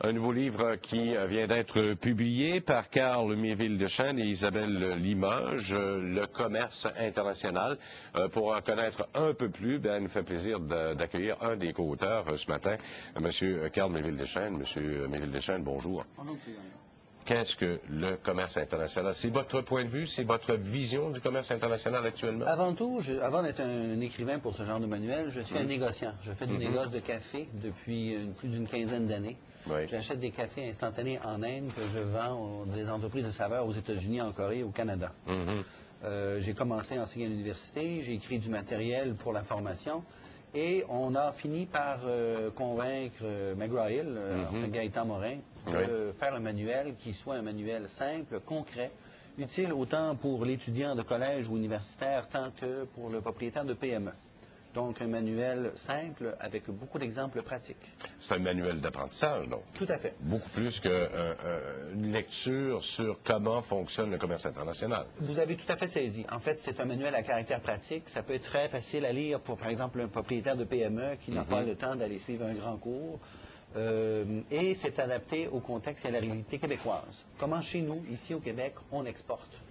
Un nouveau livre qui vient d'être publié par Carl Méville-Deschênes et Isabelle Limoges, Le commerce international. Pour en connaître un peu plus, il nous fait plaisir d'accueillir un des co-auteurs ce matin, M. Carl Méville-Deschênes. M. Méville-Deschênes, bonjour. Bonjour, M. Qu'est-ce que le commerce international? C'est votre point de vue, c'est votre vision du commerce international actuellement? Avant tout, avant d'être un écrivain pour ce genre de manuel, je suis un négociant. Je fais du négoce de café depuis plus d'une quinzaine d'années. Oui. J'achète des cafés instantanés en Inde que je vends à des entreprises de saveurs aux États-Unis, en Corée, au Canada. J'ai commencé à enseigner à l'université, j'ai écrit du matériel pour la formation. Et on a fini par convaincre McGraw-Hill, Gaëtan Morin, de faire un manuel qui soit un manuel simple, concret, utile autant pour l'étudiant de collège ou universitaire, tant que pour le propriétaire de PME. Donc, un manuel simple avec beaucoup d'exemples pratiques. C'est un manuel d'apprentissage, donc? Tout à fait. Beaucoup plus qu'une lecture sur comment fonctionne le commerce international. Vous avez tout à fait saisi. En fait, c'est un manuel à caractère pratique. Ça peut être très facile à lire pour, par exemple, un propriétaire de PME qui n'a pas le temps d'aller suivre un grand cours. Et c'est adapté au contexte et à la réalité québécoise. Comment chez nous, ici au Québec, on exporte,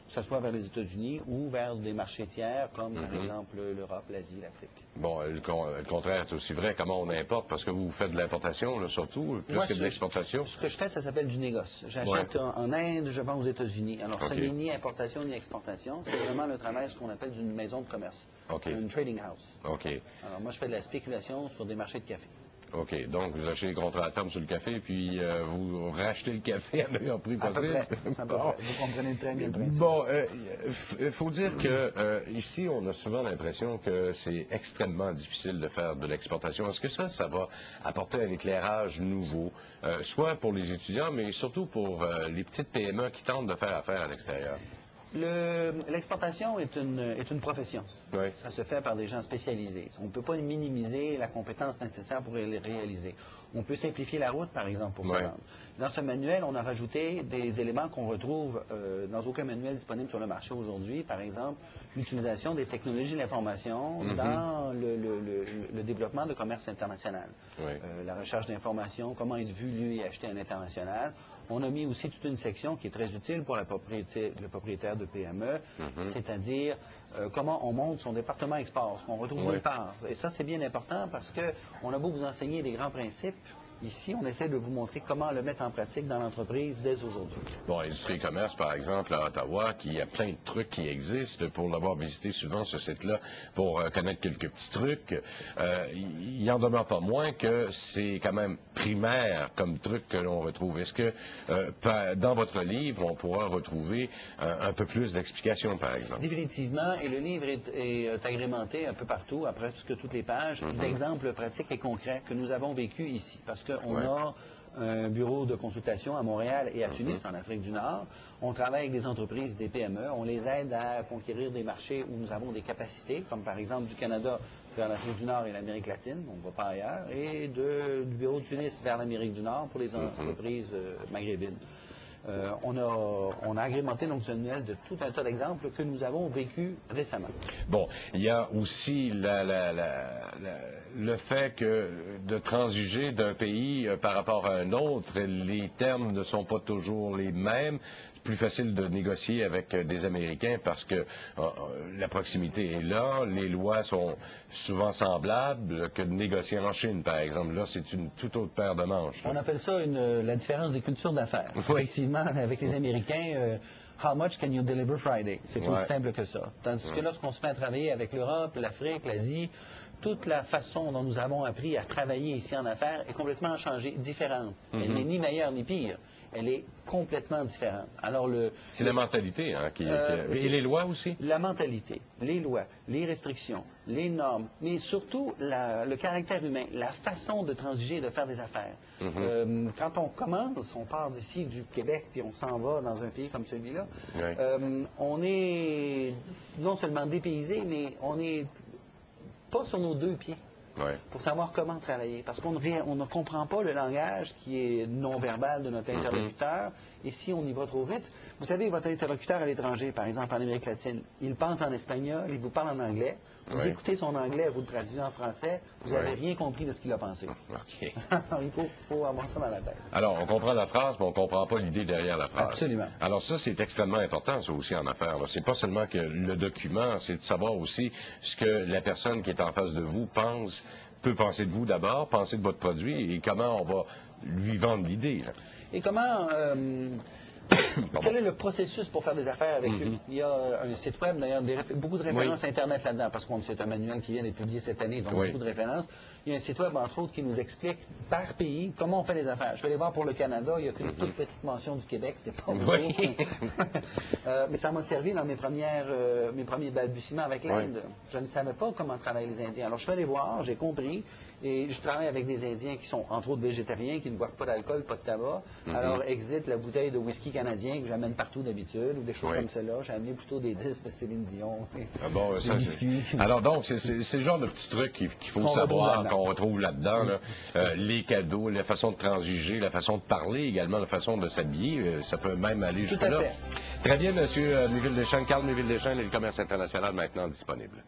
que ce soit vers les États-Unis ou vers des marchés tiers, comme par exemple l'Europe, l'Asie, l'Afrique. Bon, le contraire est aussi vrai. Comment on importe? Parce que vous faites de l'importation, là, surtout, plus que de l'exportation. Ce que je fais, ça s'appelle du négoce. J'achète en Inde, je vends aux États-Unis. Alors, ça n'est ni importation ni exportation. C'est vraiment le travail, ce qu'on appelle d'une maison de commerce. Une trading house. Alors, moi, je fais de la spéculation sur des marchés de café. OK. Donc, vous achetez des contrats à terme sur le café, puis vous rachetez le café à meilleur prix possible. Bon. Vous comprenez très bien le principe. Bon, il faut dire que ici, on a souvent l'impression que c'est extrêmement difficile de faire de l'exportation. Est-ce que ça va apporter un éclairage nouveau, soit pour les étudiants, mais surtout pour les petites PME qui tentent de faire affaire à l'extérieur? L'exportation est une profession. Oui. Ça se fait par des gens spécialisés. On ne peut pas minimiser la compétence nécessaire pour les réaliser. On peut simplifier la route, par exemple, pour se rendre. Dans ce manuel, on a rajouté des éléments qu'on retrouve dans aucun manuel disponible sur le marché aujourd'hui. Par exemple, l'utilisation des technologies de l'information dans le développement de commerce international. La recherche d'informations, comment être vu, lu et acheté à l'international. On a mis aussi toute une section qui est très utile pour le propriétaire de PME, c'est-à-dire comment on monte son département export, ce qu'on retrouve nulle part. Et ça, c'est bien important parce qu'on a beau vous enseigner des grands principes. Ici, on essaie de vous montrer comment le mettre en pratique dans l'entreprise dès aujourd'hui. Bon, Industrie et Commerce, par exemple, à Ottawa, il y a plein de trucs qui existent. Pour l'avoir visité souvent, ce site-là, pour connaître quelques petits trucs, il n'en demeure pas moins que c'est quand même primaire comme truc que l'on retrouve. Est-ce que dans votre livre, on pourra retrouver un peu plus d'explications, par exemple? Définitivement, et le livre est agrémenté un peu partout, après toutes les pages, d'exemples pratiques et concrets que nous avons vécus ici. Parce qu'on a un bureau de consultation à Montréal et à Tunis, en Afrique du Nord. On travaille avec des entreprises, des PME. On les aide à conquérir des marchés où nous avons des capacités, comme par exemple du Canada vers l'Afrique du Nord et l'Amérique latine, on ne va pas ailleurs, et du bureau de Tunis vers l'Amérique du Nord pour les entreprises maghrébines. On a agrémenté donc ce manuel de tout un tas d'exemples que nous avons vécu récemment. Bon, il y a aussi le fait que de transiger d'un pays par rapport à un autre, les termes ne sont pas toujours les mêmes. C'est plus facile de négocier avec des Américains parce que la proximité est là, les lois sont souvent semblables que de négocier en Chine, par exemple. Là, c'est une toute autre paire de manches. On appelle ça la différence des cultures d'affaires. Effectivement, avec les Américains, how much can you deliver Friday? C'est aussi simple que ça. Tandis que lorsqu'on se met à travailler avec l'Europe, l'Afrique, l'Asie, toute la façon dont nous avons appris à travailler ici en affaires est complètement changée, différente. Elle n'est ni meilleure ni pire. Elle est complètement différente. Alors c'est la mentalité, hein, et les lois aussi? La mentalité, les lois, les restrictions, les normes, mais surtout le caractère humain, la façon de transiger et de faire des affaires. Quand on commence, on part d'ici du Québec, puis on s'en va dans un pays comme celui-là, on est non seulement dépaysé, mais on est pas sur nos deux pieds. Pour savoir comment travailler. Parce qu'on ne comprend pas le langage qui est non-verbal de notre interlocuteur. Et si on y va trop vite, vous savez, votre interlocuteur à l'étranger, par exemple en Amérique latine, il pense en espagnol, il vous parle en anglais. Vous Oui. écoutez son anglais, vous le traduisez en français, vous n'avez rien compris de ce qu'il a pensé. OK. Il faut avoir ça dans la tête. Alors, on comprend la phrase, mais on ne comprend pas l'idée derrière la phrase. Absolument. Alors ça, c'est extrêmement important, ça aussi, en affaires. C'est pas seulement que le document, c'est de savoir aussi ce que la personne qui est en face de vous peut penser de vous d'abord, penser de votre produit, et comment on va lui vendre l'idée. Là. Et comment... Quel est le processus pour faire des affaires avec eux? Il y a un site web, d'ailleurs, beaucoup de références Internet là-dedans, parce que c'est un manuel qui vient d'être publié cette année, donc beaucoup de références. Il y a un site web, entre autres, qui nous explique par pays comment on fait les affaires. Je vais aller voir pour le Canada, il y a qu'une toute petite mention du Québec, c'est pas beaucoup. Mais ça m'a servi dans mes premiers balbutiements avec l'Inde. Je ne savais pas comment travaillent les Indiens. Alors, je suis allé voir, j'ai compris, et je travaille avec des Indiens qui sont, entre autres, végétariens, qui ne boivent pas d'alcool, pas de tabac. Alors, exit la bouteille de whisky canadien que j'amène partout d'habitude, ou des choses comme cela. J'ai amené plutôt des disques de Céline Dion, des biscuits. Alors donc, c'est le genre de petits trucs qu'il faut savoir, qu'on retrouve là-dedans. Là. Les cadeaux, la façon de transiger, la façon de parler également, la façon de s'habiller, ça peut même aller jusque-là. Très bien, M. Méville-Deschênes. Carl Méville-Deschênes et le commerce international maintenant disponible.